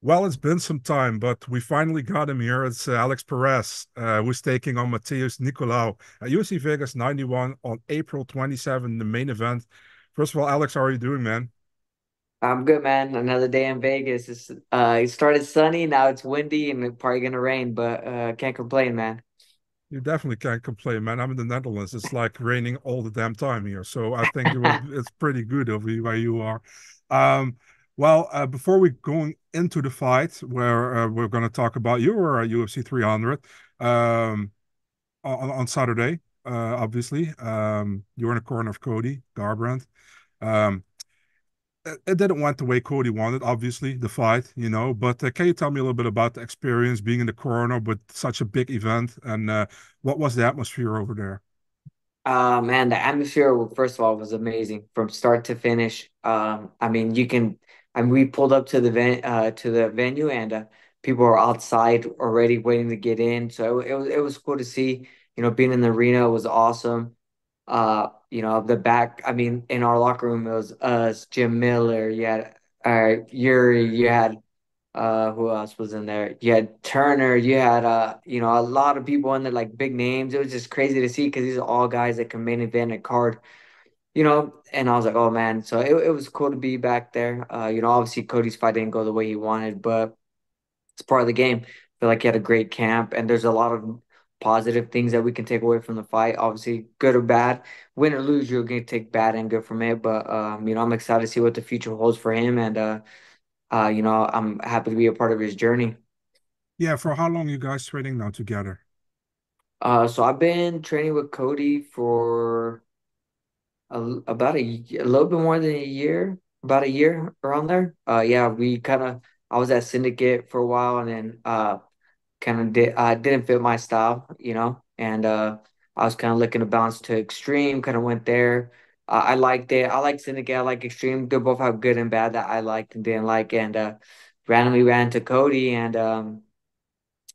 Well, it's been some time, but we finally got him here. It's Alex Perez, who's taking on Matheus Nicolau at UFC Vegas 91 on April 27, the main event. First of all, Alex, how are you doing, man? I'm good, man. Another day in Vegas. It started sunny, now it's windy and it's probably gonna rain, but can't complain, man. You definitely can't complain, man. I'm in the Netherlands. It's like raining all the damn time here. So I think it's pretty good over where you are. Um, Before we go into the fight, where we're going to talk about your UFC 300 um, on Saturday, obviously. You're in the corner of Cody Garbrandt. Um, it didn't went the way Cody wanted, obviously, the fight, But can you tell me a little bit about the experience being in the corner with such a big event and what was the atmosphere over there? Man, the atmosphere, first of all, was amazing from start to finish. We pulled up to the venue, and people were outside already waiting to get in. So it was cool to see. Being in the arena was awesome. The back, in our locker room, it was us, Jim Miller, you had Yuri, you had who else was in there? You had Turner, you had a lot of people in there, like big names. It was just crazy to see because these are all guys that can main event a card, and I was like, oh man. So it was cool to be back there. Obviously Cody's fight didn't go the way he wanted, but it's part of the game. I feel like he had a great camp, and there's a lot of positive things that we can take away from the fight. Obviously, good or bad, win or lose, you're gonna take bad and good from it. But I'm excited to see what the future holds for him, and I'm happy to be a part of his journey. Yeah, for how long you guys training now together? So I've been training with Cody for about a little bit more than a year, about a year around there. Yeah, I was at Syndicate for a while, and then kind of didn't fit my style, and I was kind of looking to bounce to Extreme, kind of went there. I liked it. I like Syndicate. I like Extreme. They both have good and bad that I liked and didn't like, and randomly ran to Cody, and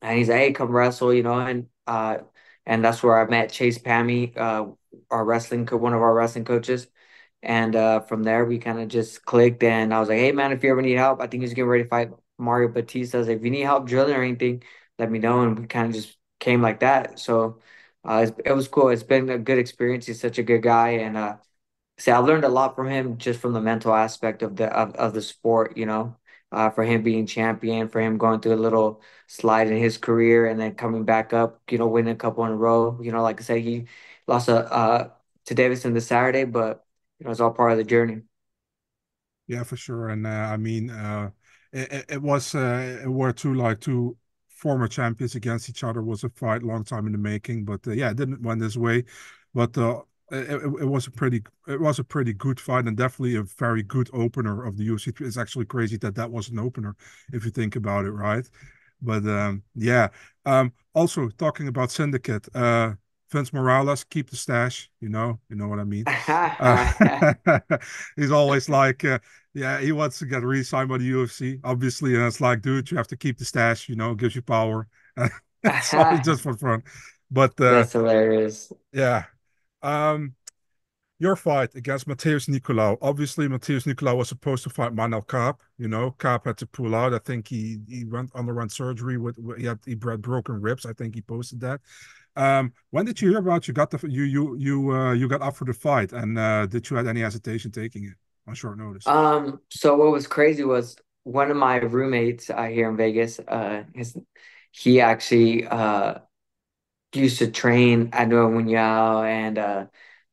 he's like, "Hey, come wrestle," and that's where I met Chase Pammy, one of our wrestling coaches. And from there, we kind of just clicked. And I was like, "Hey, man, if you ever need help, I think he's getting ready to fight Mario Batista. I was like, if you need help drilling or anything, let me know." And we kind of just came like that. So it was cool. It's been a good experience. He's such a good guy, and I learned a lot from him just from the mental aspect of the sport, for him being champion, for him going through a little slide in his career and then coming back up, winning a couple in a row. Like I said, he lost to Davidson this Saturday, but it's all part of the journey. Yeah, for sure. And it were two former champions against each other. Was a fight long time in the making, but yeah, it didn't went this way. But it was a pretty good fight and definitely a very good opener of the UFC. It's actually crazy that that was an opener if you think about it, right? But yeah. Also talking about Syndicate, Vince Morales, keep the stash. You know what I mean. Uh, he's always like, yeah, he wants to get re-signed by the UFC, obviously, and it's like, dude, you have to keep the stash. Gives you power. So it's just for fun. But That's hilarious. yeah, um, your fight against Matheus Nicolau. Obviously, Matheus Nicolau was supposed to fight Manel Kape. Kape had to pull out. I think he underwent surgery he had broken ribs. I think he posted that. When did you hear about you got up for the fight, and did you have any hesitation taking it on short notice? So what was crazy was one of my roommates here in Vegas, he actually used to train at Munyao and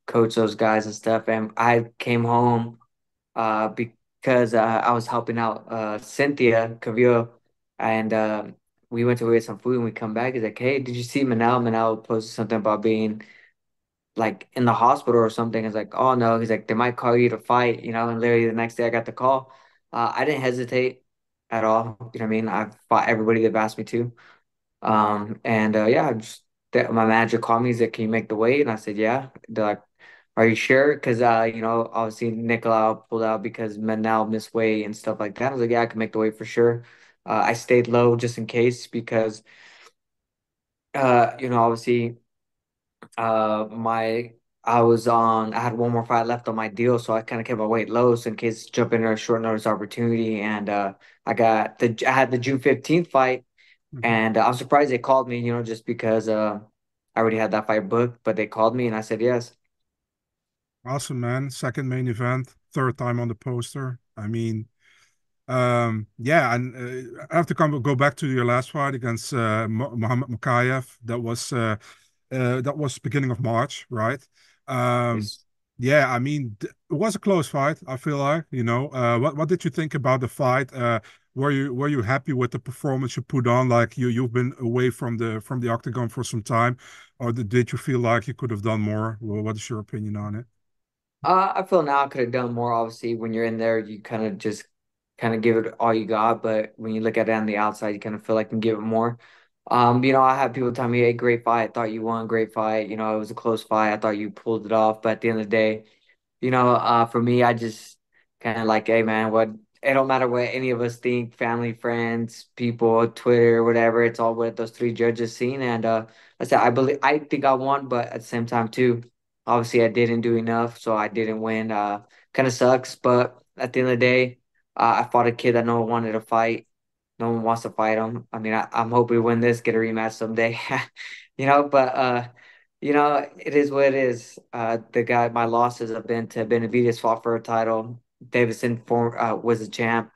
coach those guys and stuff. And I came home because I was helping out Cynthia Cavillo, and we went to go get some food. And we come back. He's like, "Hey, did you see Manal? Manal posted something about being like in the hospital or something." It's like, "Oh no." He's like, "They might call you to fight," And literally the next day, I got the call. I didn't hesitate at all. You know what I mean? I fought everybody that asked me to. And yeah, my manager called me. He's like, "Can you make the weight?" And I said, "Yeah." They're like, "Are you sure?" Because obviously Nicolau pulled out because Manel missed weight and stuff like that. I was like, "Yeah, I can make the weight for sure." I stayed low just in case because obviously my I had one more fight left on my deal, so I kind of kept my weight low so in case jump in a short notice opportunity. And I had the June 15th fight, Mhm. and I'm surprised they called me, just because I already had that fight booked, but they called me and I said yes. Awesome, man. Second main event, third time on the poster. I mean, yeah, and I have to go back to your last fight against Muhammad Mukayev. That was beginning of March, right? Um, Yes. yeah, I mean, it was a close fight. I feel like, what did you think about the fight? Were you happy with the performance you put on? Like you've been away from the octagon for some time, or did you feel like you could have done more? Well, what is your opinion on it? I feel now I could have done more. Obviously, when you're in there, you kind of just kind of give it all you got. But when you look at it on the outside, you kind of feel like you can give it more. I have people tell me, "Hey, great fight. I thought you won. Great fight. It was a close fight. I thought you pulled it off." But at the end of the day, for me, I just kind of like, hey, man, what? It don't matter what any of us think, family, friends, people, Twitter, whatever. It's all what those three judges seen, and I think I won, but at the same time, too. Obviously, I didn't do enough, so I didn't win. Kind of sucks, but at the end of the day, I fought a kid that no one wanted to fight. No one wants to fight him. I mean, I'm hoping we win this, get a rematch someday. But it is what it is. My losses have been to Benavidez fought for a title. Davison was a champ.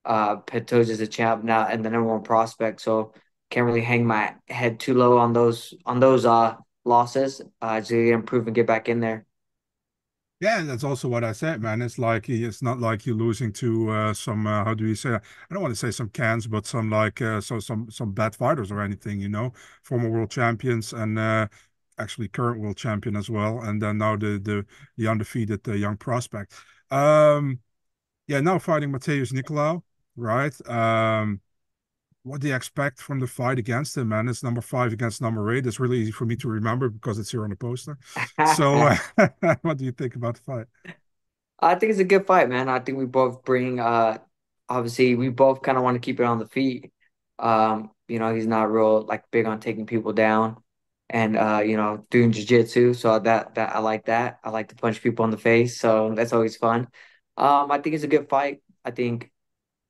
Pantoja is a champ now and the number one prospect. So can't really hang my head too low on those losses. Just to improve and get back in there. Yeah, that's also what I said, man. It's not like you're losing to some how do you say? I don't want to say some cans, but some like some bad fighters or anything, former world champions and actually current world champion as well, and then now the undefeated young prospect. Um, yeah, now fighting Matheus Nicolau, right? What do you expect from the fight against him, man? It's number five against number eight. It's really easy for me to remember because it's here on the poster. So, what do you think about the fight? I think it's a good fight, man. I think we both bring obviously we both kind of want to keep it on the feet. He's not real like big on taking people down and doing jiu-jitsu. So that I like that. I like to punch people in the face, so that's always fun. I think it's a good fight. I think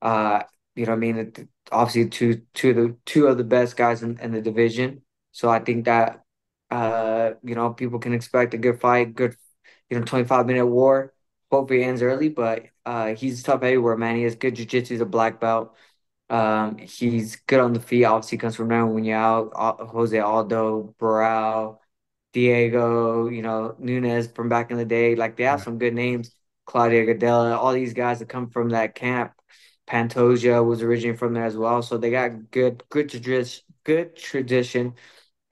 what I mean, obviously two of the best guys in the division. So I think that people can expect a good fight, good 25-minute war. Hopefully it ends early, but he's tough everywhere, man. He has good jiu-jitsu, he's a black belt. He's good on the feet. Obviously, comes from Manuel Munoz, Jose Aldo, Barao, Diego, Nunes from back in the day. Like they have Yeah. some good names. Claudia Gadella, all these guys that come from that camp. Pantoja was originally from there as well. So they got good tradition.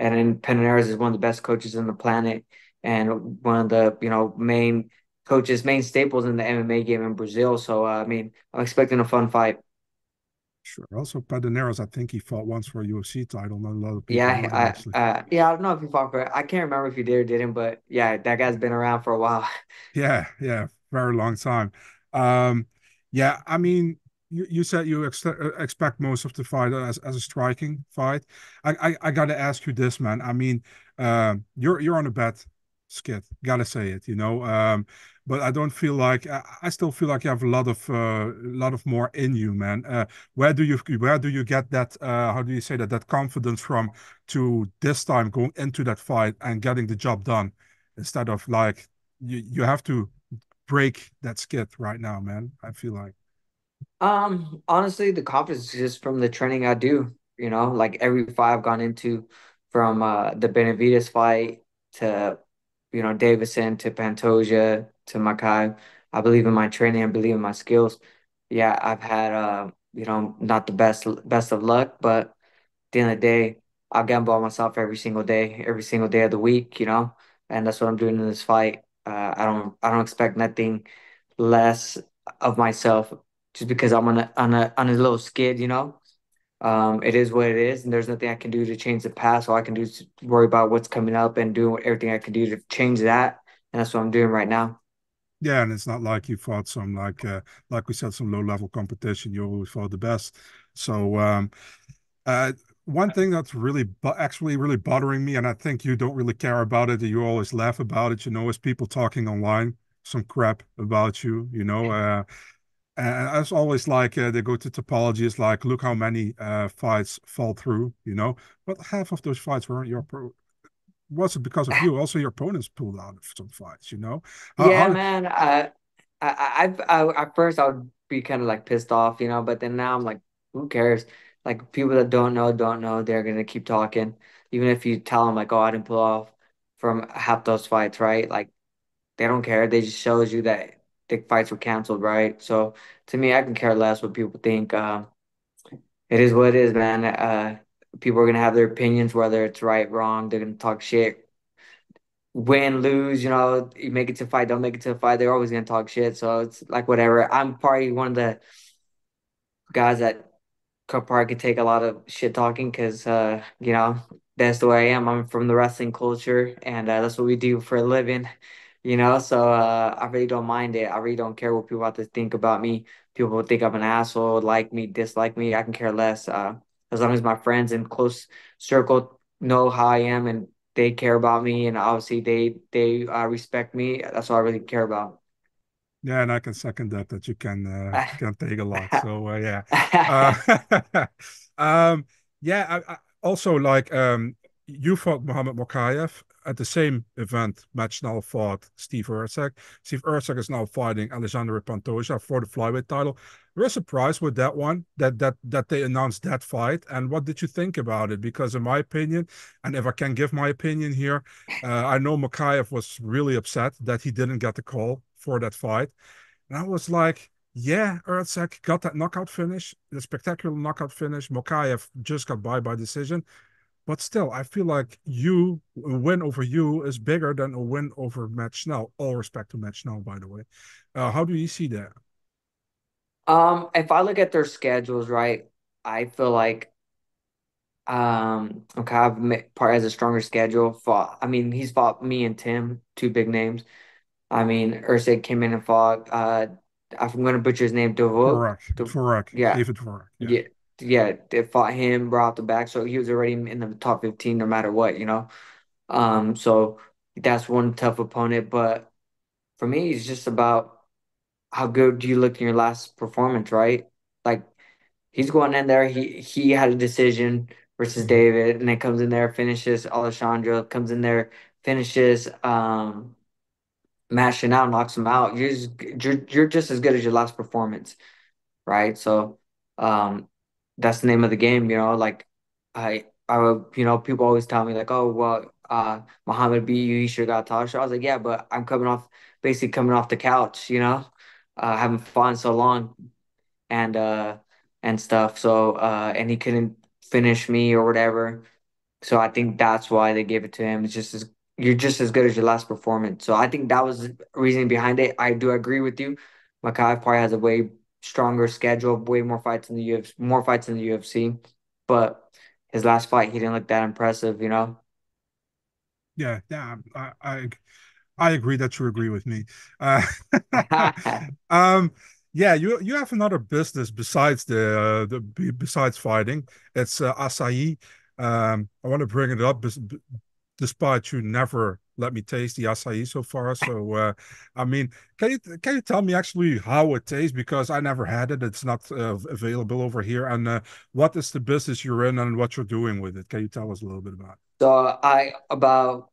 And then Perez is one of the best coaches on the planet and one of the, main coaches, main staples in the MMA game in Brazil. So, I mean, I'm expecting a fun fight. Sure. Also, Padeneros, I think he fought once for a UFC title. Not a lot of people know that Yeah, actually. I don't know if he fought for it. I can't remember if he did or didn't, but yeah, that guy's been around for a while. Yeah, yeah, very long time. Um, yeah, I mean, you said you expect most of the fight as a striking fight. I gotta ask you this, man. I mean, you're on a bad skid. Gotta say it, but I don't feel like I still feel like you have a lot of more in you, man. Where do you get that? How do you say that confidence from to this time going into that fight and getting the job done instead of like you have to break that skid right now, man. I feel like. Honestly, the confidence is just from the training I do, like every fight I've gone into from the Benavides fight to, Davison to Pantoja to Makai. I believe in my training, I believe in my skills. Yeah, I've had not the best of luck, but at the end of the day, I'll gamble on myself every single day of the week, and that's what I'm doing in this fight. I don't expect nothing less of myself just because I'm on a little skid, It is what it is, and there's nothing I can do to change the past. All I can do is worry about what's coming up and do everything I can do to change that. And that's what I'm doing right now. Yeah, and it's not like you fought some like we said, some low level competition. You always fought the best. So one thing that's really actually really bothering me, and I think you don't really care about it, and you always laugh about it, is people talking online some crap about you, and it's always like they go to topology, it's like, look how many fights fall through, but half of those fights weren't your was it because of you? Also, your opponents pulled out of some fights, Yeah, how man. At first I would be kind of like pissed off, but then now I'm like, who cares? Like people that don't know. They're gonna keep talking, even if you tell them like, oh, I didn't pull off from half those fights, right? Like they don't care. They just shows you that the fights were canceled, right? So to me, I can care less what people think. It is what it is, man. People are gonna have their opinions, whether it's right, wrong. They're gonna talk shit, win, lose, you make it to a fight, don't make it to a fight, they're always gonna talk shit. So it's like whatever. I'm probably one of the guys that could probably could take a lot of shit talking because that's the way I am. I'm from the wrestling culture and that's what we do for a living, so I really don't mind it. I really don't care what people have to think about me. People think I'm an asshole, like me, dislike me. I can care less. As long as my friends and close circle know how I am and they care about me and obviously they respect me. That's all I really care about. Yeah, and I can second that you can take a lot. So yeah. Uh um yeah, also like you fought Mohammed Mokaev at the same event. Match now fought Steve Erceg. Steve Erceg is now fighting Alexandre Pantoja for the flyweight title. We were surprised with that one, that they announced that fight. And what did you think about it? Because in my opinion, and if I can give my opinion here, I know Mokaev was really upset that he didn't get the call for that fight. And I was like, yeah, Ertzak got that knockout finish, the spectacular knockout finish. Mokaev just got by decision. But still, I feel like a win over you is bigger than a win over Matt Schnell. All respect to Matt Schnell, by the way. How do you see that? If I look at their schedules, right, I feel like okay, part has a stronger schedule. I mean, he's fought me and Tim, two big names. I mean, Usyk came in and fought. I'm gonna butcher his name, Dovok. Dvorak, Dvorak, Yeah, David Dvorak. Yeah. yeah, yeah. They fought him right off the back, so he was already in the top 15 no matter what. So that's one tough opponent. But for me, it's just about how good do you look in your last performance, right? Like he's going in there. He had a decision versus Mhm. David, and then comes in there, finishes Alessandro, comes in there, finishes Matt Chanel, knocks him out. You're just as good as your last performance, right? So um that's the name of the game, like people always tell me like, oh well, Muhammad beat you, he should have got Tasha. I was like, yeah, but I'm basically coming off the couch, having fun so long and stuff. So and he couldn't finish me or whatever. So I think that's why they gave it to him. It's just as you're just as good as your last performance. So I think that was the reasoning behind it. I do agree with you. Makai probably has a way stronger schedule, way more fights in the UFC, more fights in the UFC. But his last fight, he didn't look that impressive. Yeah, yeah. I agree that you agree with me. Uh, um, yeah, you have another business besides besides fighting. It's açai. I want to bring it up, despite you never let me taste the açai so far. So, I mean, can you tell me actually how it tastes? Because I never had it. It's not available over here. And what is the business you're in and what you're doing with it? Can you tell us a little bit about So I about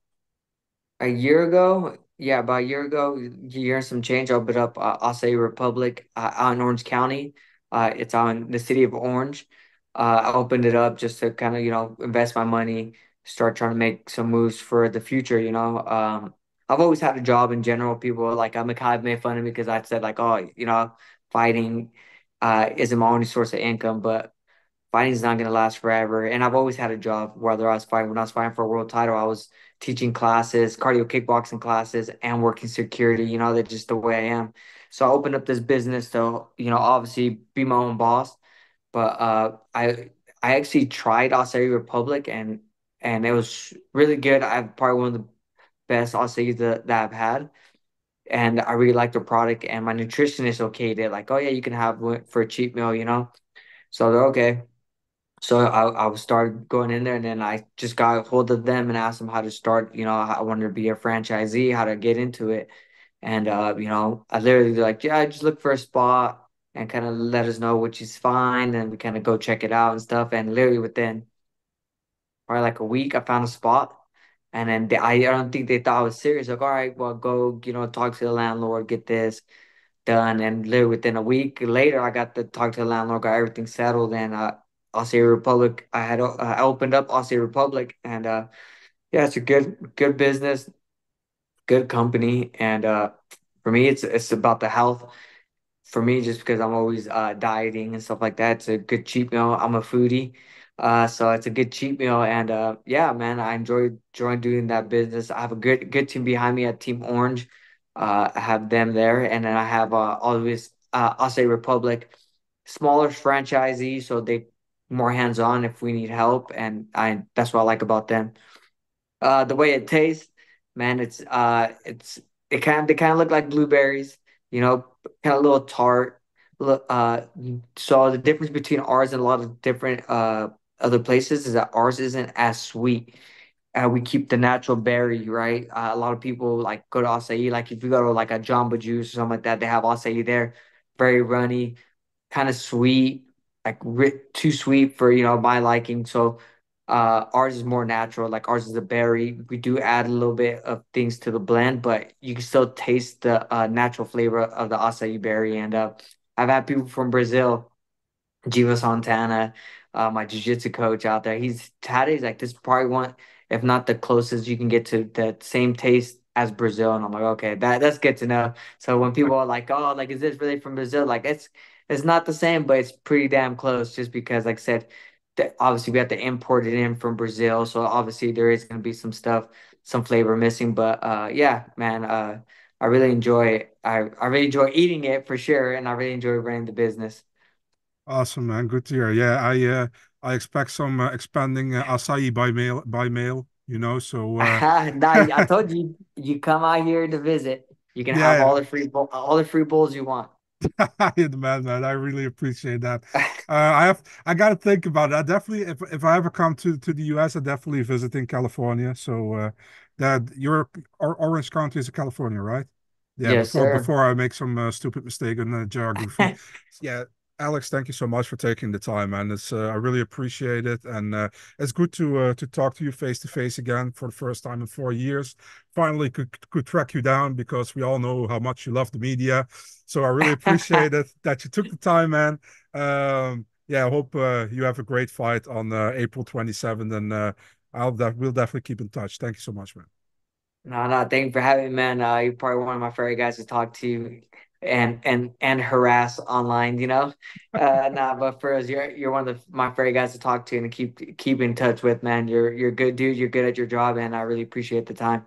a year ago, yeah, about a year ago, year and some change, opened up Açaí Republic out in Orange County. It's on the city of Orange. I opened it up just to kind of, invest my money, start trying to make some moves for the future. I've always had a job in general. People are like, I'm kind of made fun of me because I said like, oh, fighting isn't my only source of income, but fighting's not gonna last forever. And I've always had a job, whether I was fighting when I was fighting for a world title, I was teaching classes, cardio kickboxing classes, and working security. That's just the way I am. So I opened up this business to, obviously be my own boss. But I actually tried Acai Republic and it was really good. I've probably one of the best acais that I've had. And I really like the product and my nutritionist okayed it. Like, oh yeah, you can have one for a cheap meal. So they're okay. So I started going in there, and then I just got a hold of them and asked them how to start. I wanted to be a franchisee, how to get into it. And I literally like, yeah, just look for a spot and kind of let us know which is fine, and we kind of go check it out and stuff. And literally within probably like a week, I found a spot. And then I don't think they thought I was serious. Like, all right, well, go, talk to the landlord, get this done. And literally within a week later, I got to talk to the landlord, got everything settled. And Aussie Republic, I opened up Aussie Republic, and yeah, it's a good business, good company. And for me, it's about the health. For me, just because I'm always dieting and stuff like that, it's a good cheat meal. I'm a foodie, so it's a good cheat meal. And yeah, man, I enjoy doing that business. I have a good team behind me at Team Orange. I have them there, and then I have always I'll say Republic, smaller franchisee, so they more hands on if we need help, and I that's what I like about them. The way it tastes, man, they kind of look like blueberries, kind of a little tart. Look, so the difference between ours and a lot of different other places is that ours isn't as sweet. We keep the natural berry, right? A lot of people like go to acai. Like if you go to like a Jamba Juice or something like that, they have acai there, very runny, kind of sweet, like too sweet for my liking. So ours is more natural. Like ours is a berry. We do add a little bit of things to the blend, but you can still taste the natural flavor of the acai berry. And I've had people from Brazil, Giva Santana, my jiu-jitsu coach out there. He's had it. He's like, this is probably one, if not the closest you can get to the same taste as Brazil. And I'm like, okay, that's good to know. So when people are like, oh, like, is this really from Brazil? Like, it's not the same, but it's pretty damn close. Just because, like I said, that obviously we have to import it in from Brazil, so obviously there is going to be some stuff, some flavor missing. But yeah, man, I really enjoy eating it for sure, and I really enjoy running the business. Awesome, man. Good to hear. Yeah, I expect some expanding acai by mail, so Nah, I told you, you come out here to visit. You can have yeah, all the free bowls you want. you're the man. I really appreciate that. I got to think about it. I definitely, if I ever come to the US, I definitely visiting California. So that your Orange County is California, right? Yeah. Yes, sir. Before I make some stupid mistake in geography. Yeah, Alex, thank you so much for taking the time, man. It's I really appreciate it, and it's good to talk to you face to face again for the first time in 4 years. Finally, could track you down because we all know how much you love the media. So I really appreciate it that you took the time, man. Yeah, I hope you have a great fight on April 27th, and we'll definitely keep in touch. Thank you so much, man. No, no, thank you for having me, man. You're probably one of my favorite guys to talk to and harass online, Nah, but for us, you're one of my favorite guys to talk to and keep in touch with, man. You're a good dude. You're good at your job, and I really appreciate the time.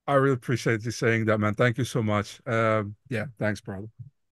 I really appreciate you saying that, man. Thank you so much. Yeah, thanks, brother.